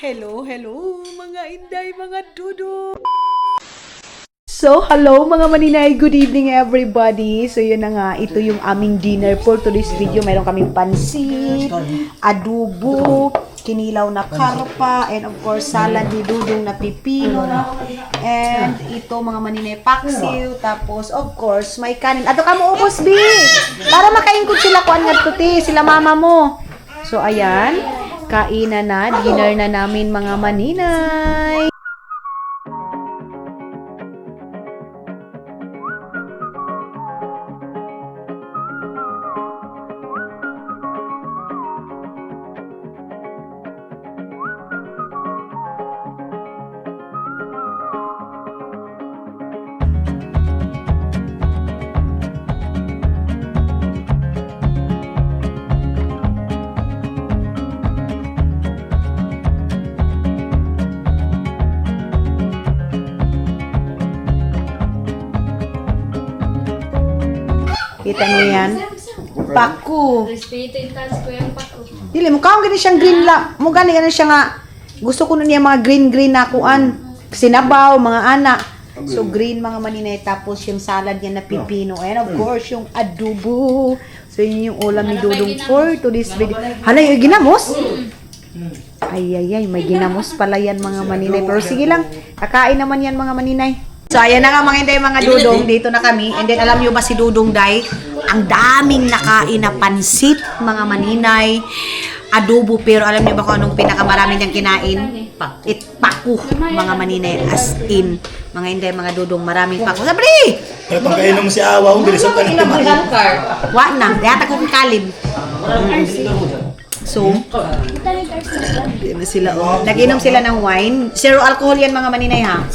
Hello, hello mga inday, mga dudo. So, hello mga maninay, good evening everybody. So, yun na nga, ito yung aming dinner for today's video. Mayroon kaming pansit, adobo, kinilaw na karpa, and of course, salad ni Dudong na pipino. And ito mga maninay, paksiw. Tapos, of course, may kanin. Ato ka mo ubos, B! Para makaingkod sila kuan nga tuti, sila mama mo. So, ayan. Kainan na, dinner na namin mga maninay. Kita niyo yan? Paku. Respeto intense ko yung pako. Dili mo kaon gani siyang green la. Mo gani siya nga. Gusto ko na niya mga green na kuan. Sinabaw, mga anak. So green mga maninay, tapos yung salad niya na pipino. And of course yung adobo. So yun yung ulam ni Dudong for today's video. Hala, yung ginamos? Ay, may ginamos pala yan mga maninay. Pero sige lang, kakain naman yan mga maninay. So, ayan na nga mga inday, mga Dudong. Dito na kami. And then, alam nyo ba si Dudong, Day? Ang daming nakain na pansit, mga maninay. Adobo, pero alam nyo ba kung anong pinakamarami niyang kinain? Paku, mga maninay. As in, mga inday, mga Dudong, maraming paku. Sabri! Pero pagkainom mo si Awa, kung bilis ang kanina kumain. Wa na, dayata ko kong kalib. So, sila, oh. Nag-inom sila ng wine. Zero alcohol yan, mga maninay, ha?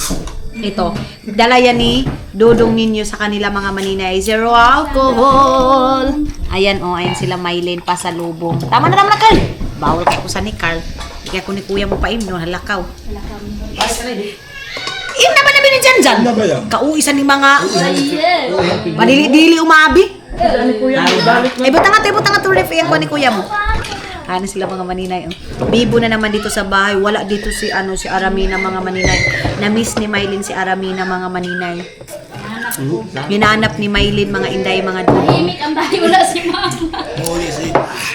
Ito, dala yan ni Dudong ninyo sa kanila mga maninay. Zero alcohol. Ayan, oh, ayan sila Mylene pa sa lubong. Tama na naman na, Carl. Bawal ka ko sa ni Carl. Kaya ko ni kuya mo pa no, halakaw. Naman namin ni Janjan. Kauisan ni mga madili-dili umabi. Ay, butang nga to ref yan ko ni kuya mo. Ano sila mga maninay. Bibo na naman dito sa bahay. Wala dito si Aramina mga maninay. Na-miss ni Mylene si Aramina mga maninay. Hinanap ni Mylene mga inday mga Dudong. Tahimik ang bahay, wala si mama.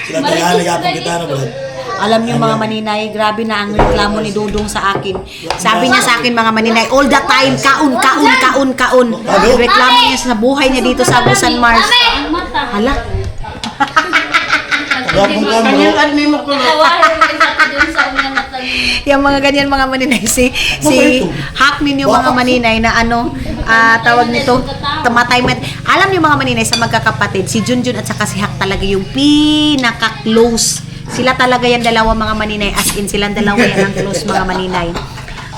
Sila tayo nagapang kita na ba? Alam niyo mga maninay, grabe na ang reklamo ni Dudong sa akin. Sabi niya sa akin mga maninay, all the time, kaon. Reklamo niya sa buhay niya dito sa Busan Mars. Ang mata. Hala. Gapong ka mo. Tawarin mo natin dun sa unang mata niya. Yung mga ganyan mga maninay, si hack ninyo mga maninay na tawag nito, tamatay met. Alam niyo mga maninay sa magkakapatid, si Junjun at saka si Hack talaga yung pinaka-close. Sila talaga yan dalawa mga maninay, as in silang dalawa yan ang close mga maninay.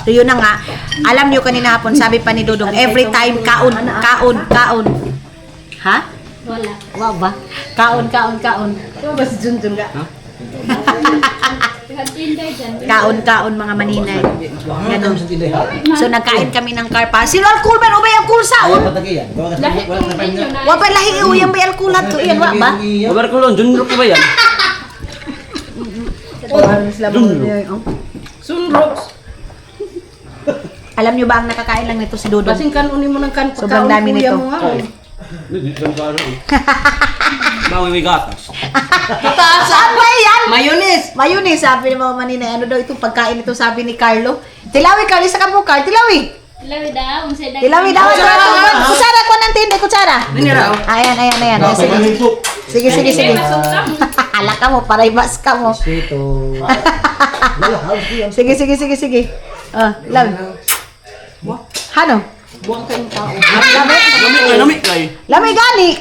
So yun na nga, alam niyo kanina hapon, sabi pa ni Dudong, every time kaon. Ha? Wala. Wow ba? Kaon. Diba ba si Junjun ka? Tinday dyan. Kaon mga maninay. Ganun. So nagkain kami ng karpa. Sino alcohol ba? O ba yung alcohol sa on? Lahat kong ninyo na. Wa pa lahi yung may alcohol to. Iyan wa ba? Kabar ko lang, Junior ko ba yan? Sunrocks. Alam niyo ba ang nakakain lang nito si Dudong? Kasing kanunin mo ng kan Sobrang dami nito. Hindi ko ba ano? Bawi may gatas. Saan ba yan? Mayonnaise. Sabi ni mga maninay. Ano daw itong pagkain ito sabi ni Carlo? Tilawi, Carlo. Isa ka mo, Carl. Tilawi. Tilawi daw. Tilawi daw. Kutsara ko ng tindi. Kutsara. Ayan. Sige. Hala ka mo. Paraybas ka mo. Sige. Lawi. Hano? Lamig kay. Lamay gani!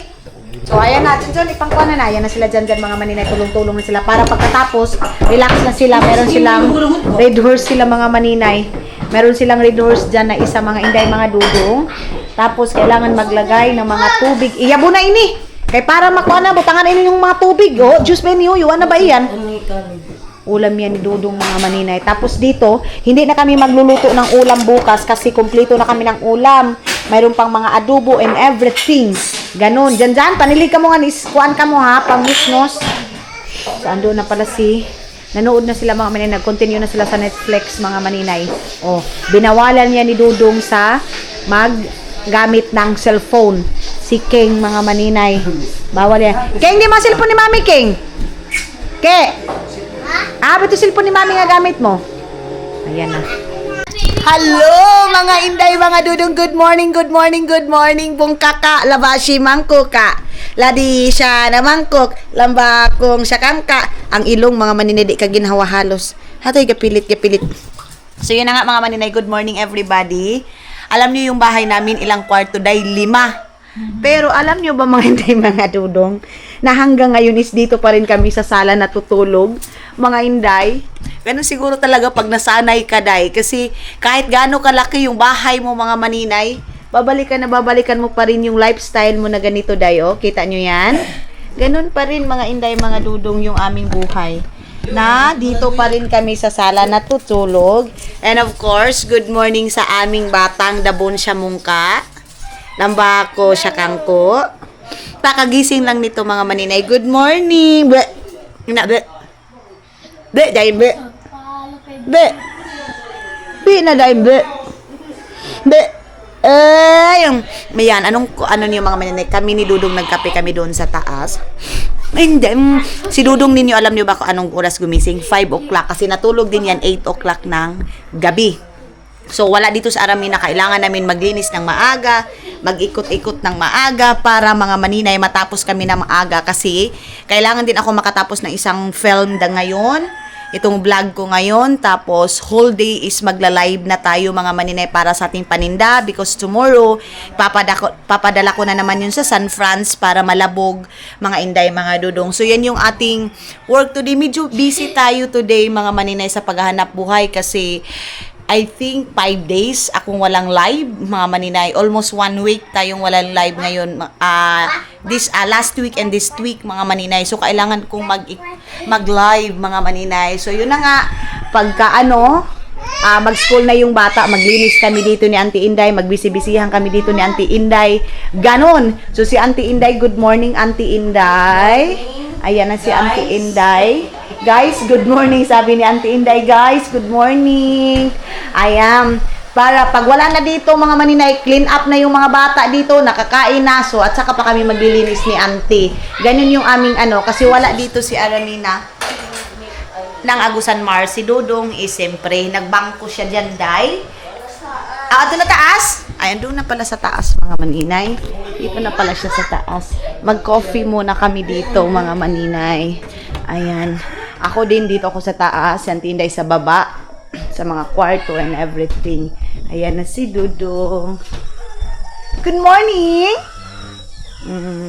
So, ayan na. Dyan, ipangkuha na. Ayan na sila dyan, mga maninay. Tulong-tulong na sila. Para pagkatapos, relax na sila. Meron silang red horse sila, mga maninay. Meron silang red horse dyan na isa, mga inday, mga Dudong. Tapos, kailangan maglagay ng mga tubig. Iyabo na ini! Kaya para makuha na, butangan ini yung mga tubig. Oh, juice menu. Yuan na ba iyan? Ulam yan ni Dudong mga maninay. Tapos dito, hindi na kami magluluto ng ulam bukas kasi kumpleto na kami ng ulam. Mayroon pang mga adobo and everything. Ganon. Dyan, panilig ka mo nga, kuhaan ka mo ha, pang misnos. So, ando na pala si Nanood na sila mga maninay, nag-continue na sila sa Netflix mga maninay. Oh, binawalan niya ni Dudong sa maggamit ng cellphone. Si King mga maninay. Bawal yan. King, di mo cellphone ni Mami, King? Ke? Ba't yung cellphone ni Mami nga gamit mo? Ayan na. Hello mga inday, mga dudong, good morning, good morning, good morning. Bung kaka, labashi mangkuka. Ladi siya na mangkok, lambakong siya kangka. Ang ilong mga maninay, di ka ginhawa halos. Hatoy, kapilit. So yun na nga mga maninay, good morning everybody. Alam niyo yung bahay namin, ilang kwarto, dahil 5. Pero alam niyo ba mga inday, mga dudong, na hanggang ngayon is dito pa rin kami sa sala natutulog. Mga inday, ganun siguro talaga pag nasanay ka, day. Kasi kahit gaano kalaki yung bahay mo mga maninay, babalikan mo pa rin yung lifestyle mo na ganito, day. Oh. Kita nyo yan? Ganun pa rin mga inday, mga dudong, yung aming buhay. Na dito pa rin kami sa sala natutulog. And of course, good morning sa aming batang dabon siya mungka. Lambako siya kangko. Pakagising lang nito mga maninay. Good morning. Be. Dahil be. Be na dahil be. Yung mayan, ano niyo mga maninay, kami ni Dudong nagkape kami doon sa taas. Hindi, si Dudong ninyo, alam niyo ba kung anong oras gumising? 5 o'clock, kasi natulog din yan 8 o'clock ng gabi. So, wala dito sa Aramina, kailangan namin maglinis ng maaga, mag-ikot-ikot ng maaga para mga maninay matapos kami na maaga kasi kailangan din ako makatapos ng isang film ngayon. Itong vlog ko ngayon, tapos whole day is magla-live na tayo mga maninay para sa ating paninda because tomorrow, papadala ko na naman yun sa San Franz para malabog mga inday, mga dudong. So, yan yung ating work today. Medyo busy tayo today mga maninay sa paghahanap buhay kasi I think 5 days akong walang live, mga maninay. Almost 1 week tayong walang live ngayon. Last week and this week, mga maninay. So, kailangan kong mag-live, mga maninay. So, yun na nga. Pagka mag-school na yung bata, maglinis kami dito ni Auntie Inday, magbisi-bisihan kami dito ni Auntie Inday. Ganon. So, si Auntie Inday, good morning, Auntie Inday. Ayan na si Auntie Inday. Guys, good morning, sabi ni Auntie Inday, guys, good morning. Ayan, para pag wala na dito mga maninay, clean up na yung mga bata dito, nakakain na, so at saka pa kami maglilinis ni Auntie. Ganun yung aming kasi wala dito si Aramina ng Agusan Mar. Si Dudong siyempre, nagbangko siya dyan, day. Doon na taas? Ayan, doon na pala sa taas, mga maninay. Dito na pala siya sa taas. Mag-coffee muna kami dito, mga maninay. Ayan. Ako din dito ako sa taas, si Auntie Inday sa baba, sa mga kwarto and everything. Ayan na si Dudong. Good morning!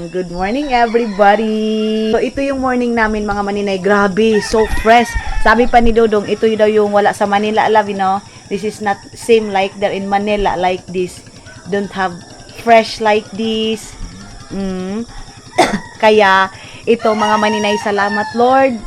Good morning everybody! So ito yung morning namin mga maninay, grabe, so fresh. Sabi pa ni Dudong, ito daw yung wala sa Manila, love, you know? This is not same like there in Manila, like this. Don't have fresh like this. Kaya ito mga maninay, salamat Lord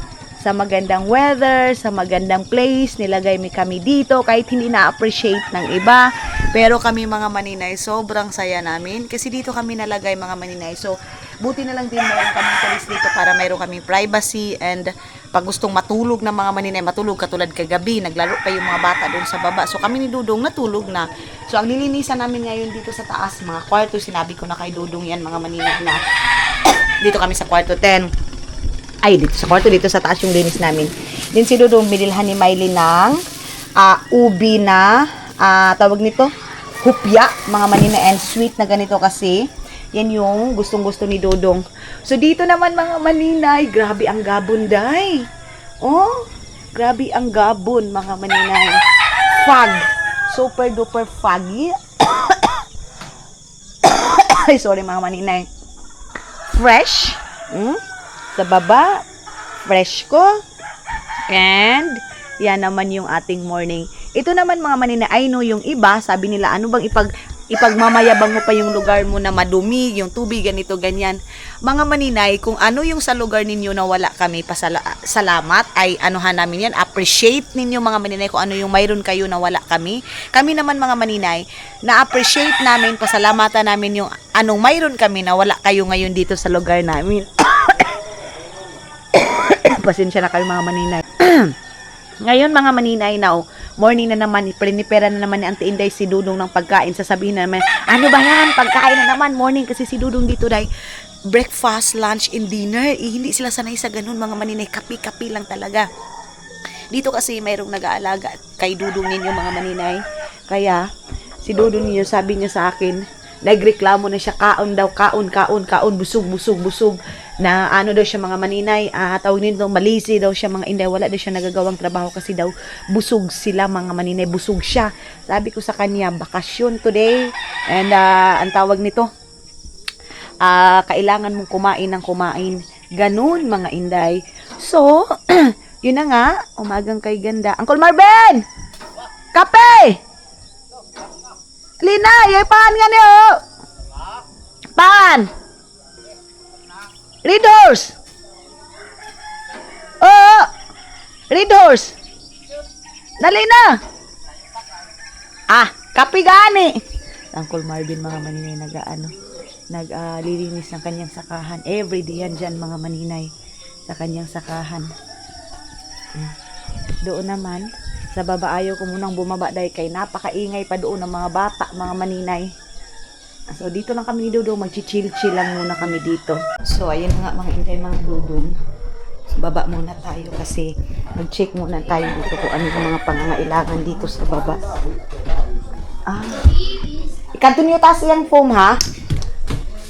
sa magandang weather, sa magandang place, nilagay kami dito kahit hindi na-appreciate ng iba. Pero kami mga maninay, sobrang saya namin kasi dito kami nalagay mga maninay. So, buti na lang din mayroon kaming place dito para mayroon kaming privacy and pag gustong matulog ng mga maninay, matulog katulad kagabi, naglaro pa yung mga bata doon sa baba. So, kami ni Dudong natulog na. So, ang nilinisan namin ngayon dito sa taas, mga kwarto, sinabi ko na kay Dudong yan mga maninay na dito kami sa kwarto 10. Dito sa kwarto, dito sa taas yung linis namin. Din si Dudong, binilhan ni Miley ng ubi na, tawag nito, hupya, mga manina and sweet na ganito kasi. Yan yung gustong-gusto ni Dudong. So, dito naman mga maninay, grabe ang gabon, day. Oh, grabe ang gabon, mga maninay. Fog. Super duper foggy. Ay, sorry mga maninay. Fresh. Sa baba, fresh ko. And, yan naman yung ating morning. Ito naman mga manina, I know yung iba, sabi nila, ano bang ipagmamayabang mo pa yung lugar mo na madumi, yung tubig, ganito, ganyan. Mga maninay, kung ano yung sa lugar ninyo na wala kami, salamat, ay anuhan namin yan, appreciate ninyo mga maninay kung ano yung mayroon kayo na wala kami. Kami naman mga maninay, na-appreciate namin, pasalamatan namin yung anong mayroon kami na wala kayo ngayon dito sa lugar namin. Pasensya na kayo mga maninay. Ngayon mga maninay now, morning na naman, prinipera na naman ni Auntie Inday si Dudong ng pagkain. Sasabihin na naman, ano ba yan? Pagkain na naman, morning kasi si Dudong dito dahil breakfast, lunch, and dinner. Hindi sila sanay sa ganun mga maninay, kapi-kapi lang talaga. Dito kasi mayroong nag-aalaga kay Dudong ninyo mga maninay. Kaya si Dudong ninyo sabi niya sa akin, nagreklamo na siya, kaon daw, kaon, busog. Na ano daw siya mga maninay, tawag nito, malisi daw siya mga Inday, wala daw siya nagagawang trabaho kasi daw busog sila mga maninay, busog siya. Sabi ko sa kanya, bakasyon today, and ang tawag nito, kailangan mong kumain ng kumain. Ganun mga Inday. So, yun na nga, umagang kay ganda. Uncle Marvin! Kape! Lina, yung paan nga niyo! Paan! Red horse! Oh! Red horse! Dali na! Kape gani! Uncle Marvin mga maninay naglilinis ng kanyang sakahan. Everyday yan dyan mga maninay sa kanyang sakahan. Doon naman, sa baba ayaw ko munang bumaba dahil kay napakaingay pa doon ng mga bata, mga maninay. So, dito lang kami ni Dudong, mag-chill-chill lang muna kami dito. So, ayun nga mga Inday, mga Dudong. Baba muna tayo kasi mag-check muna tayo dito kung ano yung mga pangangailangan dito sa baba. Ikanto niyo taas yung foam, ha?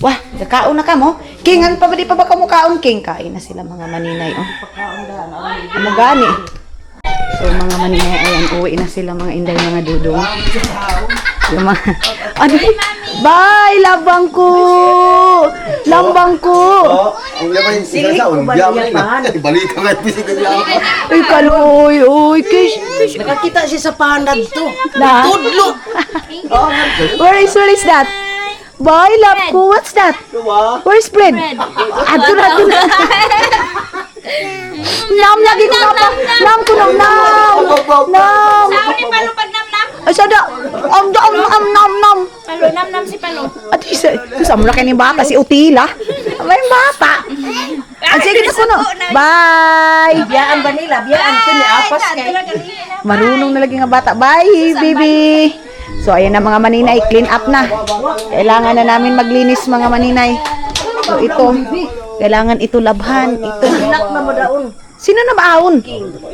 Wah, nakaon na ka mo. King, ano pa ba di pa ba kamukaon, King? Kain na sila mga maninay, oh. Ano gani? So, mga maninay, ayan, uwi na sila mga Inday, mga Dudong. Yung mga, ano? Bye, labang ko! Lambang ko! Ang yaman yung isa sa yaman na. Balita nga yung pisik niya. Ay, kaloy, oy, kish. Nakakita siya sa panad to. Na? Tudlo. Where is that? Bye, love ko. What's that? Where's bread? Ato na. Nam, lagi ko na. Nam ko nam. Nam. Saan ni Palo pag nam-nam? Ay, sada. Nam. Palo, nam-nam si Palo. At isa mo na kayo ni bata, si Utila. May bata. At sige na ko no. Bye. Biyaan ba nila? Biyaan ko ni Apas kay. Marunong na lagi nga bata. Bye, baby. So, ayan na mga maninay. Clean up na. Kailangan na namin maglinis mga maninay. So, ito. Kailangan ito labhan. Ito. Inak na mo daon. Sino na baon?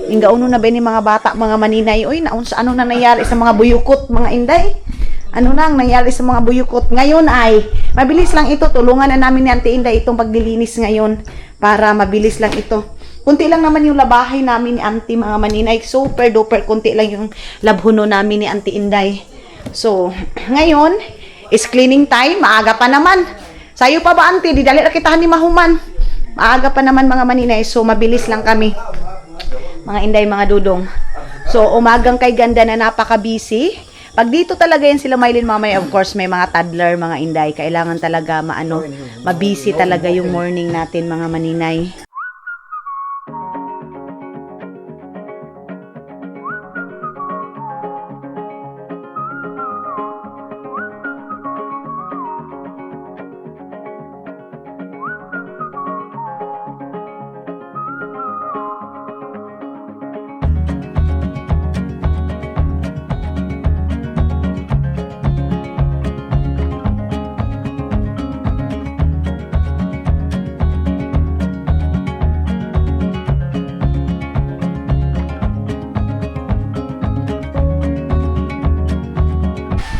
Ingauno na ba ni mga bata, mga maninay? Uy, ano na nangyari sa mga buyukot, mga Inday? Ano na ang nangyari sa mga buyukot? Ngayon ay, mabilis lang ito. Tulungan na namin ni Auntie Inday itong paglilinis ngayon para mabilis lang ito. Kunti lang naman yung labahay namin ni Auntie, mga maninay. Super duper kunti lang yung labhuno namin ni Auntie Inday. So, ngayon is cleaning time. Maaga pa naman. Sayo pa ba, Auntie? Di dali na kita ni mahuman. Maaga pa naman mga maninay, so mabilis lang kami. Mga Inday, mga Dudong. So, umagang kay ganda na napaka-busy. Pag dito talaga yan sila Mylene mamaya, of course, may mga toddler, mga Inday. Kailangan talaga mabusy talaga yung morning natin, mga maninay.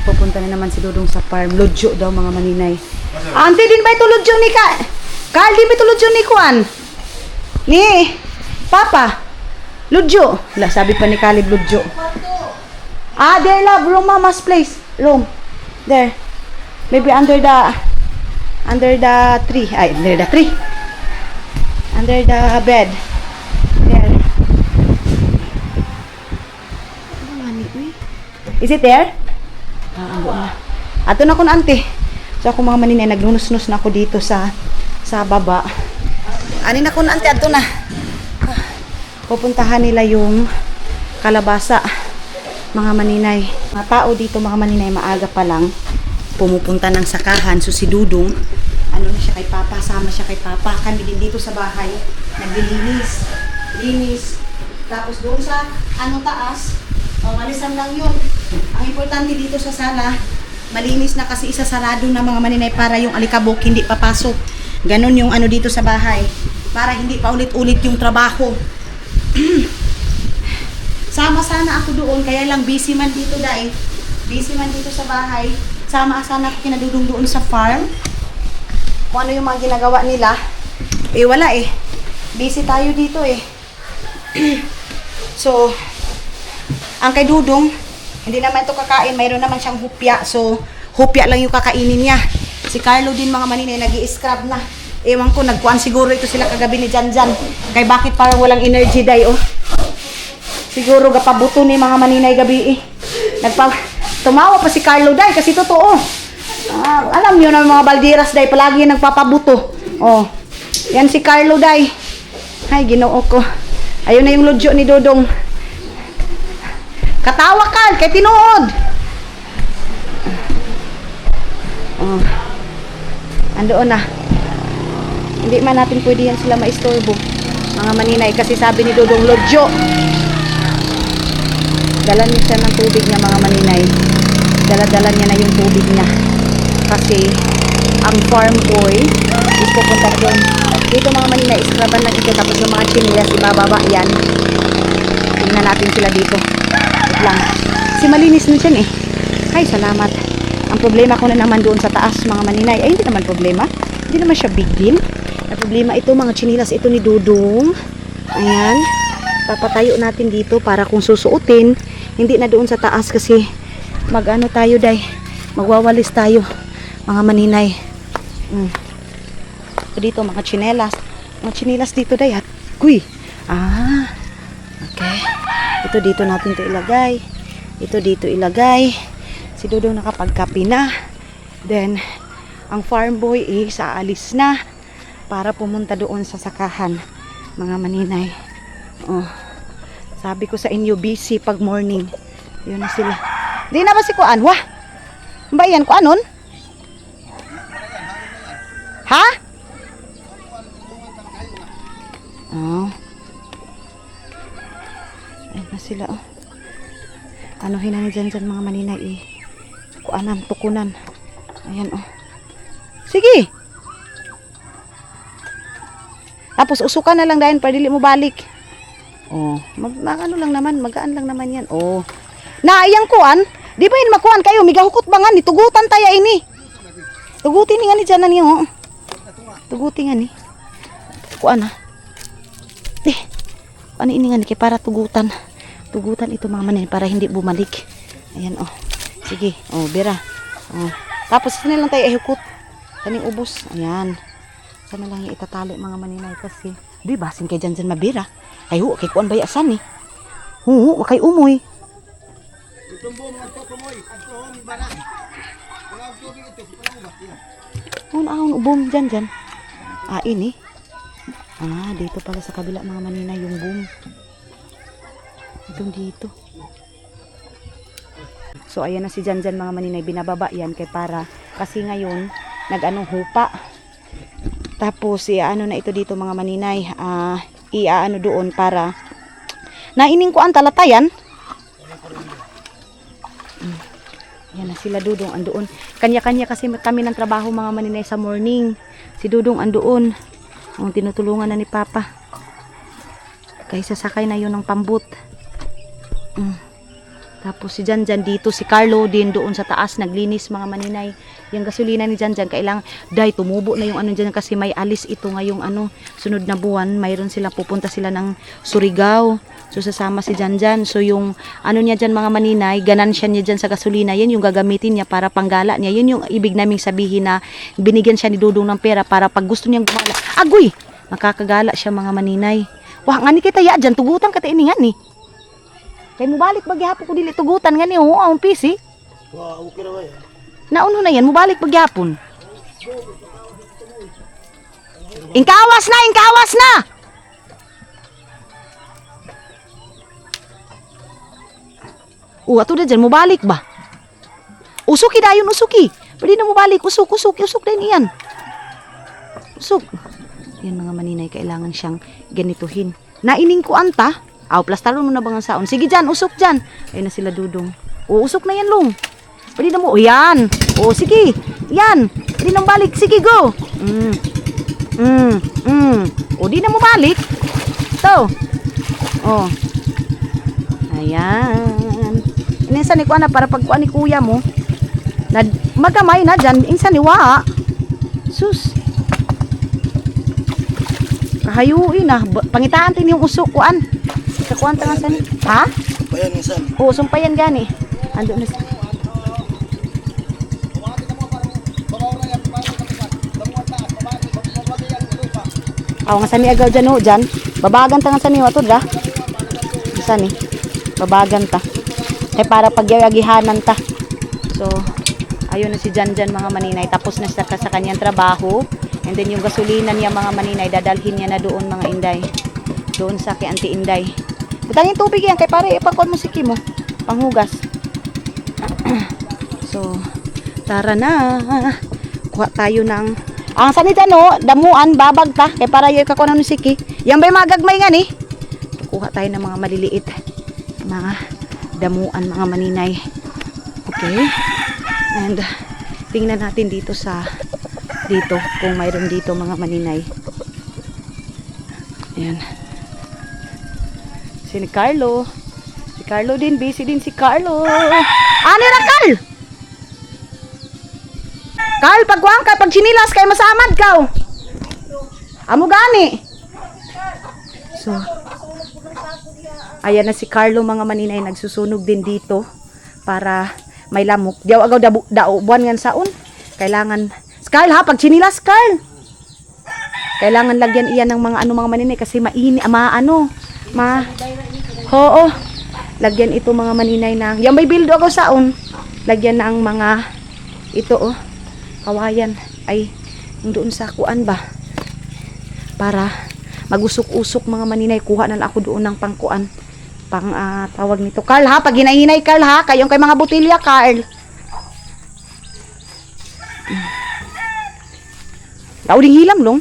Pupunta na naman si Dudong sa farm. Lodyo daw mga maninay. Auntie, din ba ito lodyo ni Carl, di ba ito lodyo ni Kuan? Ni Papa. Lodyo. Sabi pa ni Caleb lodyo. There love, room mama's place. Room. There. Maybe under the tree. Under the tree. Under the bed. There. Is it there? Ato na ko na, Auntie. So ako mga maninay, nagnunus-nus na ako dito sa baba. Anin na ko na, Auntie, ato na. Pupuntahan nila yung kalabasa, mga maninay. Mga tao dito, mga maninay, maaga pa lang pumupunta ng sakahan. So si Dudong, ano na siya kay Papa, sama siya kay Papa. Kami din dito sa bahay, naglilinis. linis. Tapos doon sa taas, malisan lang yun. Ang importante dito sa sala, malinis na kasi isasarado na mga maninay para yung alikabok hindi papasok. Ganon yung dito sa bahay. Para hindi pa ulit-ulit yung trabaho. Sama sana ako doon, kaya lang busy man dito dahil. Busy man dito sa bahay. Sama sana ako kinadudong doon sa farm. Kung ano yung mga ginagawa nila. Wala eh. Busy tayo dito eh. So, ang kay Dudong, hindi naman ito kakain. Mayroon naman siyang hupya. So, hupya lang yung kakainin niya. Si Carlo din mga maninay, nag-i-scrub na. Ewan ko, nagkuhan siguro ito sila kagabi ni Janjan. Kaya bakit parang walang energy day, oh. Siguro gapabuto ni mga maninay gabi eh. Tumawa pa si Carlo day kasi totoo. Alam niyo na mga baldiras day palagi nagpapabuto. Oh. Yan si Carlo day. Ay, Ginoo ko. Ayun na yung lodyo ni Dodong. Katawa ka, kay tinuod. Oh. Andoon na. Hindi man natin pwede yan sila maistorbo. Mga maninay kasi sabi ni Dodong lodyo. Dala niya siya ng tubig niya mga maninay. Dala-dala niya na yung tubig niya. Kasi ang farm boy is pupunta doon. Dito mga maninay, iskraban lang ito. Tapos yung mga chinilas, ibababa yan. Tingnan natin sila dito. Wait lang. Kasi malinis na dyan eh. Ay, salamat. Ang problema ko na naman doon sa taas mga maninay. Ay, hindi naman problema. Hindi naman siya big deal. Ang problema ito, mga chinilas ito ni Dudong. Ayan. Papatayo natin dito para kung susuotin, hindi na doon sa taas kasi mag-ano tayo day. Magwawalis tayo mga maninay. Dito mga chinelas. Mga chinelas dito day at kuy. Okay. Ito dito natin ito ilagay. Ito dito ilagay. Si Dudong nakapagkapi na. Then ang farm boy aalis na para pumunta doon sa sakahan mga maninay. Oh. Sabi ko sa inyo busy pag morning. Yun na sila. Di na ba si Kuan? Wah. Ba yan Kuanon? Ha? Oh. Ayun na sila oh. Anuhin na ni dyan mga maninay eh. Kuanan, tukunan. Ayan oh. Sige. Tapos usukan na lang dahil para dili mo balik. Oh, ano lang naman, magaan lang naman yan. Oh. Na iyang kuan, di ba yun makuan kayo, migahukot ba nga ni tugutan taya ini. Tugutin nga ni dyan niyo. Oh. Tugutin nga ni. Kuan ha. Ano ini nga ni kay para tugutan. Tugutan ito mga manin para hindi bumalik. Ayan oh. Sige, oh, bira. Oh. Tapos sana lang tayo ihukot. Kaning ubos. Ayan. Sana lang yung itatali mga maninay kasi di basin kay dyan mabira. Ay ho, kay kuan baya san ni. Ho, kay umoy. Ahon ubom dyan. Ini. Dito pala sa kabila mga maninay yung boom. Itong dito. So ayan na si Janjan mga maninay, binababa yan kay para kasi ngayon nag-anong hupa. Tapos iaano na ito dito mga maninay, iaano doon para naining ko ang talatayan. Yan na sila Dudong andoon. Kanya-kanya kasi kami ng trabaho mga maninay sa morning. Si Dudong andoon. Ang tinutulungan na ni Papa. Kaysa sakay na yun ng pambut. Tapos si Janjan dito, si Carlo din doon sa taas naglinis mga maninay. Yung gasolina ni Janjan kailang day tumubo na yung ano dyan kasi may alis ito ngayong sunod na buwan. Mayroon sila pupunta sila ng Surigao. So sasama si Janjan. So yung niya dyan mga maninay, ganansya niya dyan sa gasolina, yan yung gagamitin niya para panggala niya. Yun yung ibig naming sabihin na binigyan siya ni Dudong ng pera para pag gusto niyang gumala. Agoy! Makakagala siya mga maninay. Wah, nga ni kita ya dyan, tugutan ka tayo nga ni. Kaya mubalik bagyapon ko dili tugutan nga ni ang PC. Wow, okay na ba yan? Nauno na yan, mubalik bagyapon. Ingkawas na, ingkawas na! Ato na dyan, mubalik ba? Usuki dayon, usuki. Pwede na mubalik, usuk din iyan. Usuk. Yan mga maninay, kailangan siyang ganituhin. Naining ko anta. Aw, plastaron mo na bang ang saon? Sige dyan, usok dyan. Ayun na sila dudong. O, usok na yan, Long. Pwede na mo. O, yan. O, sige. Yan. Pwede nang balik. Sige, go. O, di na mo balik. Ito. O. Ayan. Insan ni kuha na para pagkuha ni kuya mo. Na, magamay na dyan. Insan ni wa. Sus. Kahayuin na. Pangitaan tin yung usok kuan. Kakuan ta nga sa ni. Ha? Payan ng san. Oo, sumpayan gani. Ando na. Aw nga sa ni agaw dyan ho dyan. Babagan ta nga sa ni watod ra. Isa ni. Babagan ta. Kay para pagyagihanan ta. So, ayun na si Jan mga maninay. Tapos na siya sa kanyang trabaho. And then yung gasolina niya mga maninay, dadalhin niya na doon mga inday. Doon sa kay Auntie Inday. Butangin tubig yan kay pare ipakon mo si Kimo. Panghugas. So, tara na. Kuha tayo ng ang sanit ano, damuan, babag ta. Kay para yung kakuha ng siki. Yan ba'y magagmay nga ni? Kuha tayo ng mga maliliit. Mga damuan, mga maninay. Okay. And, tingnan natin dito kung mayroon dito mga maninay. Ayan. Si Carlo. Si Carlo din, busy din si Carlo. Ano na, Carl? Carl, pagkuhan ka, pag sinilas kay masamad ka. Amo gani. So, ayan na si Carlo mga maninay, nagsusunog din dito para may lamok. Diyaw agaw buwan nga saon. Kailangan, Carl ha, pag sinilas, Carl. Kailangan lagyan iyan ng mga mga maninay kasi Oo. Lagyan ito mga maninay na. Yan may bildo ako saon. Lagyan na ang mga ito kawayan ay doon sa kuan ba. Para magusok-usok mga maninay, kuha na ako doon ng pangkuan. Tawag nito. Carl ha, pag hinahinay Carl ha, kayong kay mga butilya Carl. Lauling hilam long.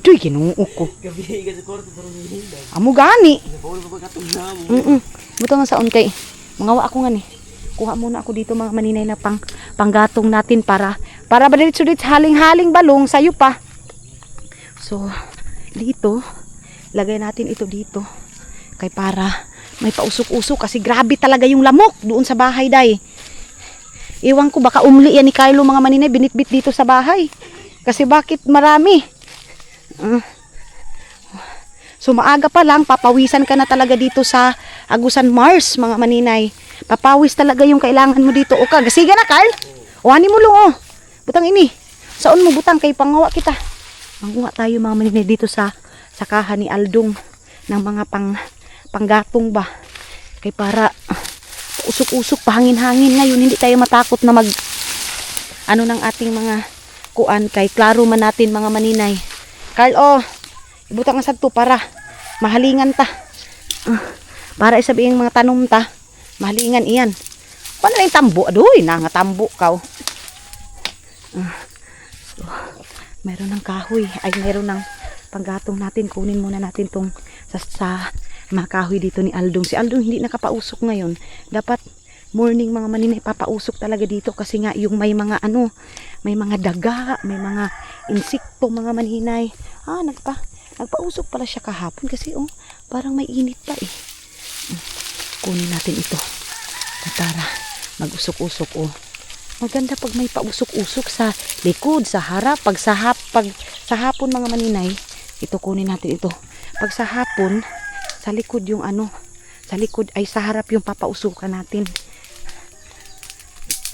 Tuy kinuo ko. Amo gani. Buto nga saon kay. Mangawa ako nga ni. Kuha muna ako dito mga maninay na panggatong natin para ba dito haling-haling balong sayo pa. So, dito lagay natin ito dito. Kay para may pausok-usok kasi grabe talaga yung lamok doon sa bahay day. Iwan ko baka umli yan ni Carlo mga maninay binitbit dito sa bahay. Kasi bakit marami? So maaga pa lang papawisan ka na talaga dito sa Agusan Mars mga maninay. Papawis talaga yung kailangan mo dito. O kagasiga na Carl. O ani mo long butang ini. Saon mo butang kay pangawa kita. Manguha tayo mga maninay dito sa sakahan ni Aldong ng mga panggatong ba. Kay para usok-usok pahangin-hangin ngayon hindi tayo matakot na ng ating mga kuan kay klaro man natin mga maninay. Carl, ibutang nga sa to para mahalingan ta. Para isabihin mga tanom ta, mahalingan iyan. Kung ano yung tambo, adoy, nangatambo ka. So, mayroon ng kahoy, ay mayroon ng panggatong natin. Kunin muna natin tong sa mga kahoy dito ni Aldong. Si Aldong hindi nakapausok ngayon. Dapat morning mga maninay papausok talaga dito kasi nga yung may mga may mga daga, may mga insekto mga maninay. Nagpausok pala siya kahapon kasi parang may init pa eh. Kunin natin ito. Tara, mag-usok-usok Maganda pag may pausok-usok sa likod, sa harap, pag sa hapon mga maninay, ito kunin natin ito. Pag sa hapon, sa likod yung sa likod ay sa harap yung papausukan natin.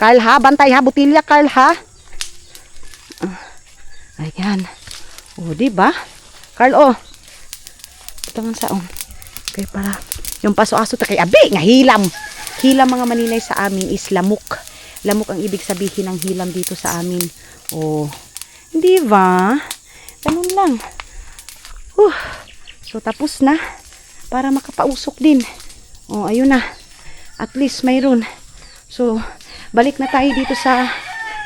Carl ha, bantay ha, butilya Carl ha. Ayan. Diba? Carl ito nga saon. Okay, para yung paso-aso ta kay abi nga hilam. Hilam mga maninay sa amin is lamok. Lamok ang ibig sabihin ng hilam dito sa amin. Di ba? Ganun lang. So tapos na para makapausok din. Ayun na. At least mayroon. So balik na tayo dito sa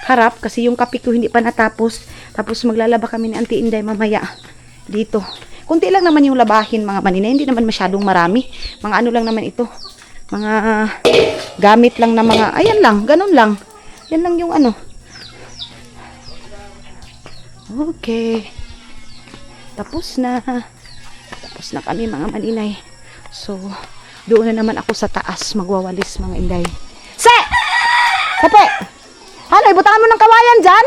harap kasi yung kape ko hindi pa natapos. Tapos maglalaba kami ni Auntie Inday mamaya dito. Kunti lang naman yung labahin mga maninay, hindi naman masyadong marami. Mga ano lang naman ito. Mga gamit lang na mga, ayan lang, ganun lang. Yan lang yung ano. Okay. Tapos na. Tapos na kami mga maninay. So, doon na naman ako sa taas magwawalis mga inday. Se! Kape! Ano, ibutangan mo ng kawayan dyan?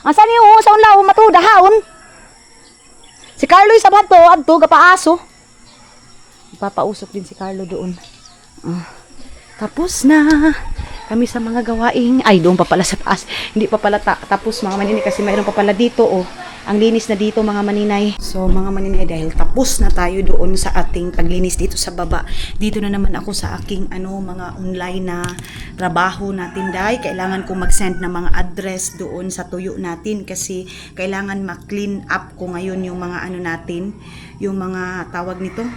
Asan yung sa unlaw, matuda, haon? Si Carlo isa ba to? Adto, gapaaso. Ipapausok din si Carlo doon. Tapos na kami sa mga gawaing. Ay, doon pa pala sa taas. Hindi pa pala tapos mga maninay kasi mayroon pa pala dito, oh. Ang linis na dito mga maninay. So mga maninay, dahil tapos na tayo doon sa ating paglinis dito sa baba. Dito na naman ako sa aking mga online na trabaho natin dahil kailangan kong mag-send ng mga address doon sa tuyo natin kasi kailangan ma-clean up ko ngayon yung mga natin, yung mga tawag nito.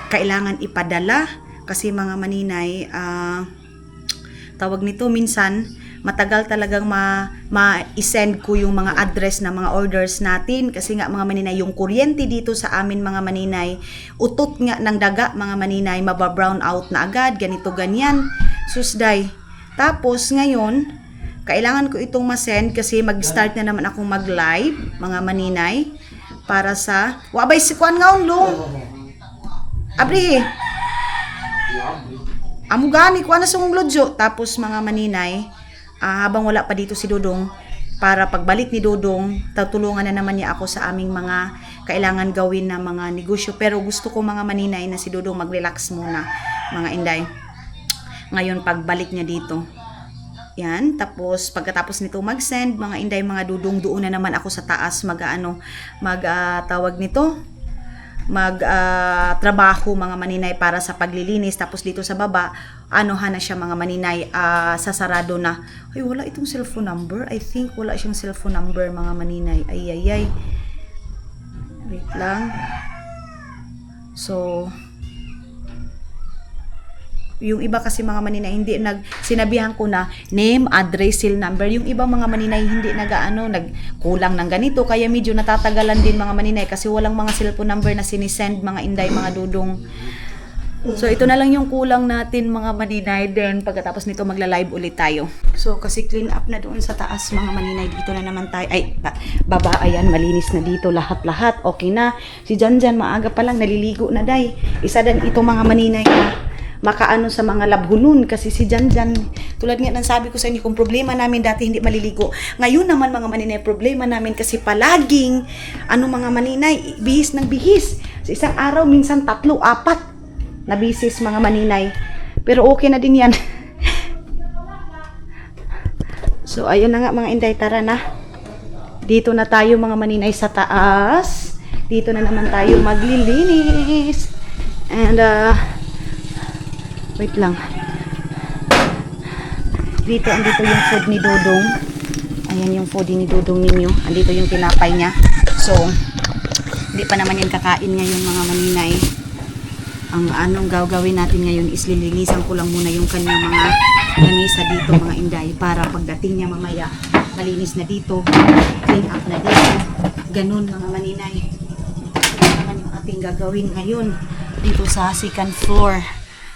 Kailangan ipadala kasi mga maninay, tawag nito minsan matagal talagang ma-send ko yung mga address ng mga orders natin kasi nga mga maninay, yung kuryente dito sa amin mga maninay, utot nga ng daga mga maninay, mababrown out na agad, ganito ganyan, susday. Tapos ngayon kailangan ko itong ma-send kasi mag-start na naman akong mag-live mga maninay para sa wabay si Kwan nga unlong abri amugani ko na sung lodyo. Tapos mga maninay, habang wala pa dito si Dodong, para pagbalik ni Dodong, tutulungan na naman niya ako sa aming mga kailangan gawin na mga negosyo. Pero gusto ko mga maninay na si Dodong mag-relax muna, mga inday. Ngayon pagbalik niya dito. Yan, tapos pagkatapos nito mag-send, mga inday, mga Dodong, doon na naman ako sa taas tawag nito, trabaho mga maninay para sa paglilinis. Tapos dito sa baba na siya mga maninay, sasarado na. Ay, wala itong cellphone number. I think wala siyang cellphone number mga maninay. Ay. Wait lang. So yung iba kasi mga maninay hindi sinabihan ko na name, address, seal number. Yung ibang mga maninay hindi nagkulang ng ganito, kaya medyo natatagalan din mga maninay kasi walang mga cellphone number na sinisend mga inday, mga Dodong. So ito na lang yung kulang natin mga maninay, then pagkatapos nito magla-live ulit tayo. So kasi clean up na doon sa taas mga maninay, dito na naman tayo. Ay, baba, ayan, malinis na dito lahat, okay na. Si Janjan maaga pa lang naliligo na day. Isa din ito mga maninay makaano sa mga labhunun kasi si Janjan, tulad nga ng sabi ko sa inyo, kung problema namin dati hindi maliligo, ngayon naman mga maninay problema namin kasi palaging mga maninay bihis ng bihis sa isang araw, minsan 3, 4 na bisis mga maninay, pero okay na din yan. So ayun na nga mga inday, tara na, dito na tayo mga maninay sa taas, dito na naman tayo maglilinis. And wait lang. Andito yung food ni Dodong. Ayan yung food ni Dodong ninyo. Andito yung tinapay niya. So, hindi pa naman yan kakain ngayon mga maninay. Ang anong gagawin natin ngayon is lilinisan ko lang muna yung kanyang mga lamesa dito mga inday para pagdating niya mamaya malinis na dito, clean up na dito. Ganun mga maninay. Ito naman yung ating gagawin ngayon dito sa second floor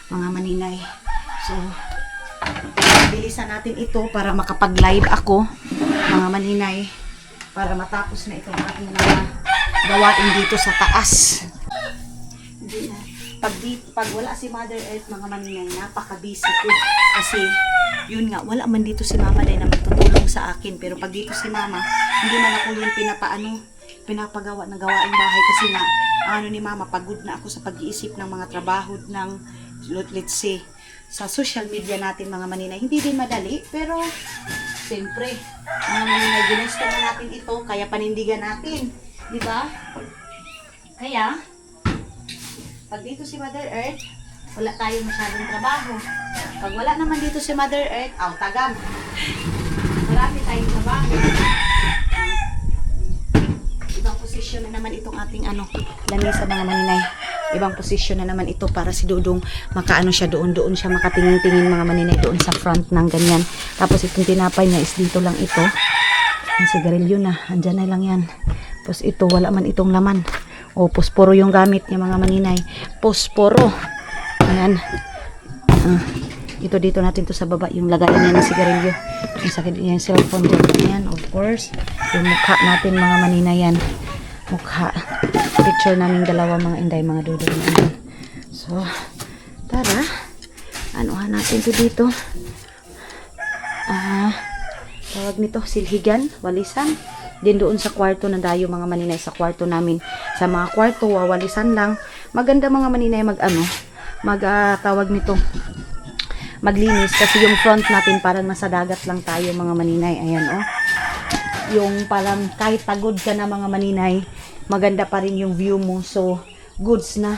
mga maninay. So bilisan natin ito para makapag-live ako mga maninay, para matapos na itong ating mga gawain dito sa taas. Pag wala si Mother Earth mga maninay, napaka-busy ko kasi yun nga, wala man dito si Mama Day na magtutulong sa akin. Pero pag dito si Mama, hindi man ako yung pinapagawa ng gawaing bahay kasi nga ni Mama, pagod na ako sa pag-iisip ng mga trabaho ng let's say sa social media natin mga maninay. Hindi din madali, pero siyempre mga maninay, ginusto na natin ito, kaya panindigan natin, di ba? Kaya pag dito si Mother Earth, wala tayong masyadong trabaho. Pag wala naman dito si Mother Earth, tagam, marami tayong trabaho. Ibang posisyon na naman itong ating lamesa mga maninay. Ibang posisyon na naman ito para si Dodong siya doon siya makatingin-tingin mga maninay doon sa front ng ganyan. Tapos itong tinapay niya is dito lang ito. Ang sigarilyo na, andyan na lang yan. Tapos ito, wala man itong laman. O, posporo yung gamit niya mga maninay. Posporo. Ayan. Ito dito natin to sa baba. Yung lagayan niya ng sigarilyo. Yung sakit niya yung cellphone dyan. Ayan, of course. Yung mukha natin mga maninay yan. Mukha. Picture namin dalawa mga inday, mga dudong. Ayan. So, tara. Anuhan natin to dito. Tawag nito, silhigan, walisan. Din doon sa kwarto na dayo mga maninay, sa kwarto namin. Sa mga kwarto, wawalisan lang. Maganda mga maninay tawag nito, maglinis. Kasi yung front natin parang nasa dagat lang tayo mga maninay. Ayan oh. Yung parang kahit pagod ka na mga maninay, maganda pa rin yung view mo. So, goods na.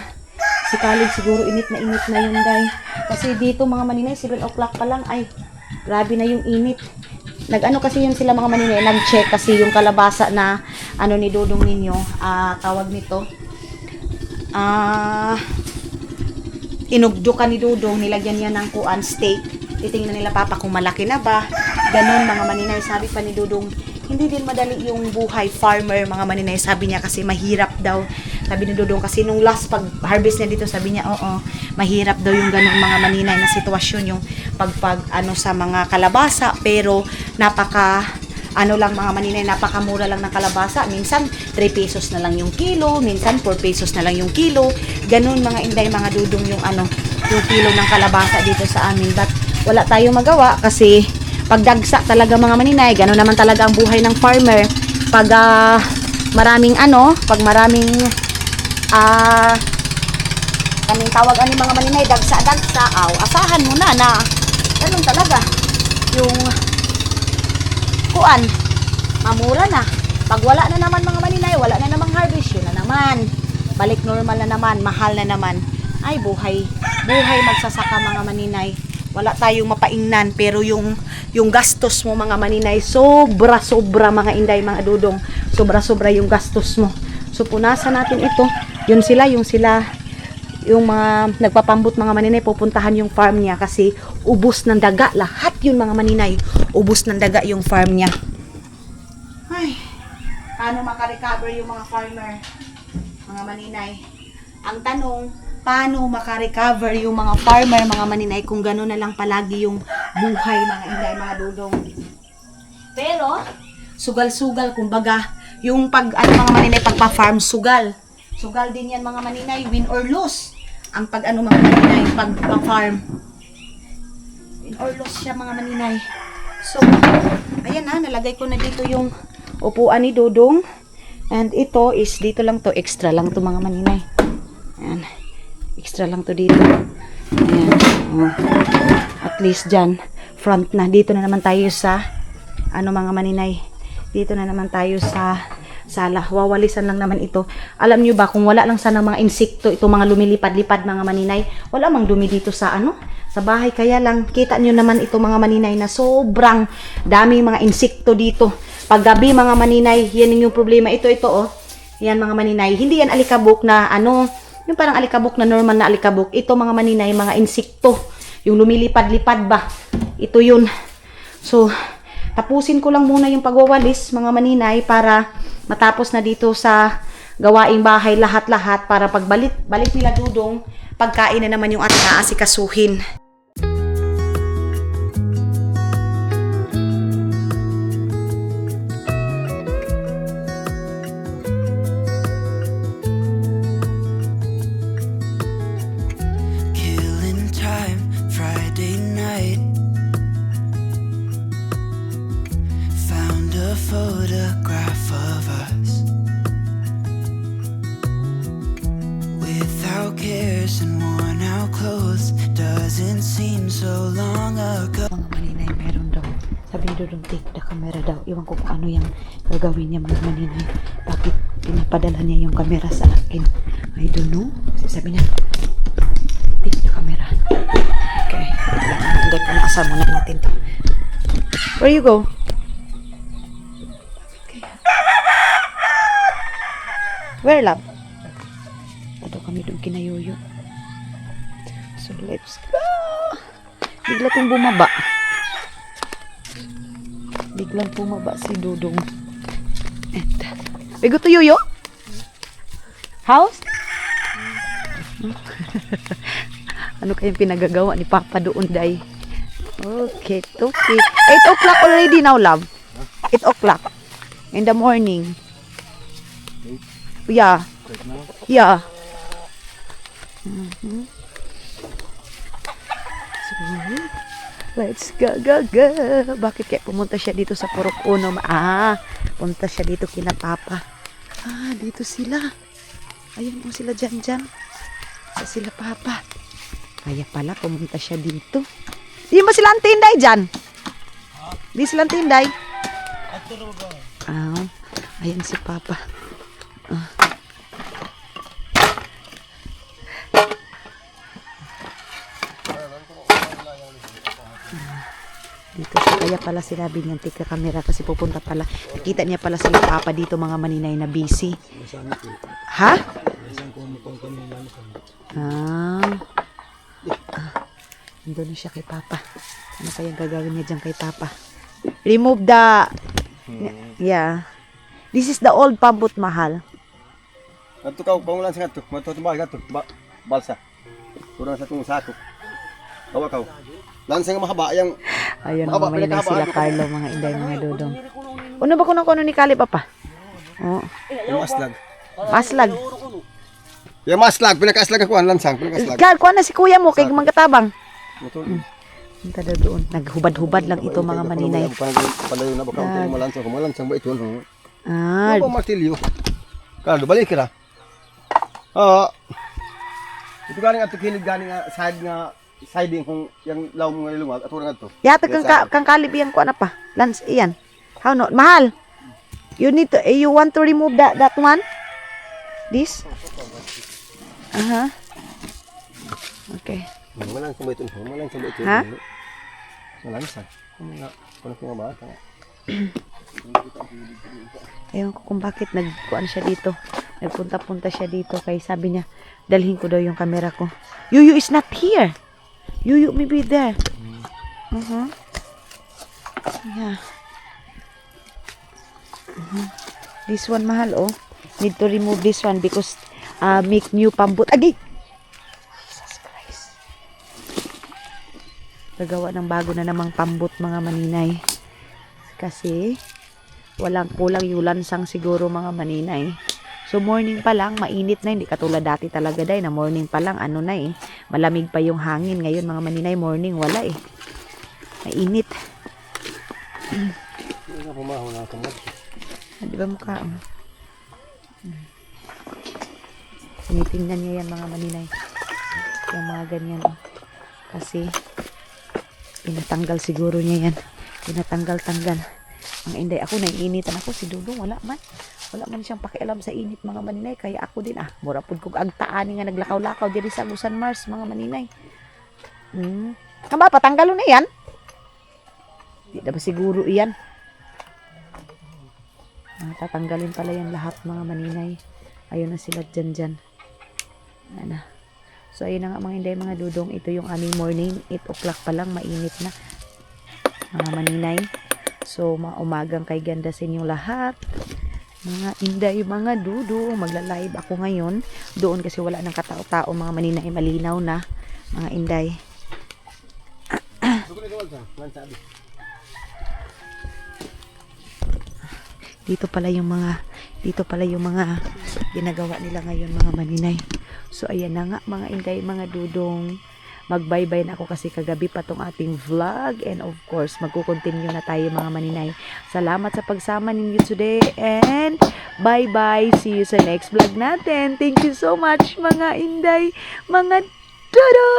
Si Khalid siguro init na yun guys. Kasi dito mga maninay, 7 o'clock pa lang. Ay, grabe na yung init. Nag-ano kasi yun sila mga maninay, nag-check kasi yung kalabasa na ano ni Dudong ninyo, tawag nito, inugdo ka ni Dudong, nilagyan niya ng kuan steak. Titingnan nila papa kung malaki na ba. Ganon mga maninay, sabi pa ni Dudong, hindi din madali yung buhay farmer mga maninay, sabi niya kasi mahirap daw. Sabi ni Dudong kasi nung last pag harvest niya dito, sabi niya oo, mahirap daw yung ganong mga maninay na sitwasyon, yung ano sa mga kalabasa, pero napaka ano lang mga maninay, napakamura lang ng kalabasa. Minsan 3 pesos na lang yung kilo, minsan 4 pesos na lang yung kilo. Ganun mga inday, mga Dudong yung yung kilo ng kalabasa dito sa amin. But wala tayong magawa kasi pagdagsa talaga mga maninay, ganun naman talaga ang buhay ng farmer. Pag maraming kaming tawag ani mga maninay, dagsa-dagsa, asahan mo na ganun talaga yung kuan, mamura na. Pag wala na naman mga maninay, wala na namang harvest, yun na naman, balik normal na naman, mahal na naman. Ay, buhay magsasaka mga maninay, wala tayong mapaingnan, pero yung gastos mo mga maninay, sobra mga inday, mga Dudong, sobra yung gastos mo. So punasan natin ito, yung mga nagpapambot mga maninay, pupuntahan yung farm niya kasi ubos ng daga lahat yun mga maninay, ubos ng daga yung farm niya. Ay, paano makarecover yung mga farmer mga maninay? Ang tanong, paano makarecover yung mga farmer mga maninay kung gano'n na lang palagi yung buhay mga inday, mga Dudong? Pero sugal-sugal, kumbaga yung mga maninay, pagpa-farm, sugal din yan mga maninay, win or lose ang mga maninay, pag-farm, win or lose siya mga maninay. So ayan nalagay ko na dito yung upuan ni Dudong, and ito is dito lang to, extra lang to mga maninay. Ayan, extra lang to dito. Ayan, at least dyan front na. Dito na naman tayo sa mga maninay, dito na naman tayo sa sala. Wawalisan lang naman ito. Alam nyo ba, kung wala lang sana mga insekto, ito mga lumilipad-lipad mga maninay, wala mang dumi dito sa sa bahay. Kaya lang, kita nyo naman ito mga maninay na sobrang dami mga insekto dito. Pag gabi mga maninay, yan yung problema. Ito oh. Yan mga maninay. Hindi yan alikabok na yung parang alikabok na normal na alikabok. Ito mga maninay, mga insekto. Yung lumilipad-lipad ba. Ito yun. So, tapusin ko lang muna yung pagwawalis mga maninay para matapos na dito sa gawaing bahay lahat-lahat, para pagbalik nila Dudong, pagkain na naman yung ating aasikasuhin. Killing time, Friday night. Found a photograph of us without cares and worn out clothes. Doesn't seem so long ago. Mga maninay, meron daw. Sabi ni Dudong, take the camera daw. Iwan ko kung ano yung gagawin niya mga maninay. Bakit pinapadala niya yung camera sa akin? I don't know. Sabi niya, take the camera. Okay. Hanggang punasan muna natin to. Where you go? Where, love? Ato kami doon kinayuyo. So, let's go. Bigla kong bumaba. Biglang bumaba si Dudong. Bigo to yuyo? House? Ano kayang pinagagawa ni Papa doon, day? Okay, okay. 8 o'clock already now, love. 8 o'clock. In the morning. Yeah. Yeah. So, let's go. Bakit kaya pumunta siya dito sa Purok Uno? Punta siya dito kina Papa. Dito sila. Ayan po sila dyan. Sa sila Papa. Kaya pala pumunta siya dito. Di ba sila ang tinday dyan? Di sila ang tinday? Ayan si Papa. Dito siya, kaya pala sinabi niyang tika camera kasi pupunta pala. Nakita niya pala sila Papa dito mga maninay na busy. Ha? Doon siya kay Papa. Ano kayang gagawin niya dyan kay Papa? Remove the... Yeah. This is the old pambut, mahal. Ato ka, pangulan sa kato. Matutubay kato. Balsa. Kurang sa itong sako. Kawa ka. Lansang mahaba yung... Ayun, mga maninay sila Carlo, mga inday, mga dudong. Ano ba kuno ni Kali, Papa? Yung maslag. Maslag. Yung maslag. Pinakaaslag ako ang lansang. Pinakaaslag. God, kuha na si kuya mo kay magkatabang. Matulog. Punta daw doon. Naghubad-hubad lang ito mga maninay. Palayo na baka kung malansang. Kung malansang ba ito? Ah, Ano ba martilyo? Kalo, balik ka na. Ito galing ato kilid galing side nga siding kung yung law mo nga ilungag at urang ato. yata kang kalib yan ko na pa. Lance, iyan. How no? Mahal. You need to, you want to remove that one? This? Okay. Malansang ba ito? Malansang ba ito? Ha? Malansang. Kung nga ba? Ewan ko kung bakit nagkuan siya dito. Nagpunta-punta siya dito kay sabi niya, dalhin ko daw yung camera ko. Yuyu is not here. Yuyu may be there. Yeah. This one, mahal, oh. Need to remove this one because make new pambut. Agi! Jesus Christ. Gagawa ng bago na namang pambut, mga maninay. Kasi walang kulang yung lansang siguro, mga maninay. So morning pa lang, mainit na, hindi katulad dati talaga na morning pa lang, ano na malamig pa yung hangin. Ngayon mga maninay, morning wala mainit. Di ba mukha? Tinitingnan niya yan mga maninay. Yung mga ganyan. Kasi pinatanggal siguro niya yan. Pinatanggal-tanggal. Ang inday, ako naiinitan ako. Si Dudong, wala man siyang pakialam sa init, mga maninay. Kaya ako din, mura po kong agtaani nga naglakaw-lakaw diri sa Agusan Mars, mga maninay. Kamba, patanggalo na yan. Di na ba siguro iyan? Tatanggalin pala yan lahat, mga maninay. Ayun na sila dyan. Ano. So, ayun na nga mga inday, mga dudong. Ito yung aming morning. 8 o'clock pa lang, mainit na. Mga maninay. So, umagang kay ganda sa inyong lahat. Mga inday, mga dudo, magla-live ako ngayon. Doon kasi wala nang katao-tao, mga maninay, malinaw na. Mga inday. Dito pala yung mga ginagawa nila ngayon, mga maninay. So, ayan na nga, mga inday, mga dudong. Mag-bye-bye na ako kasi kagabi pa tong ating vlog. And of course, magkukontinue na tayo, mga maninay. Salamat sa pagsama ninyo today. And bye-bye. See you sa next vlog natin. Thank you so much, mga inday, mga dodo!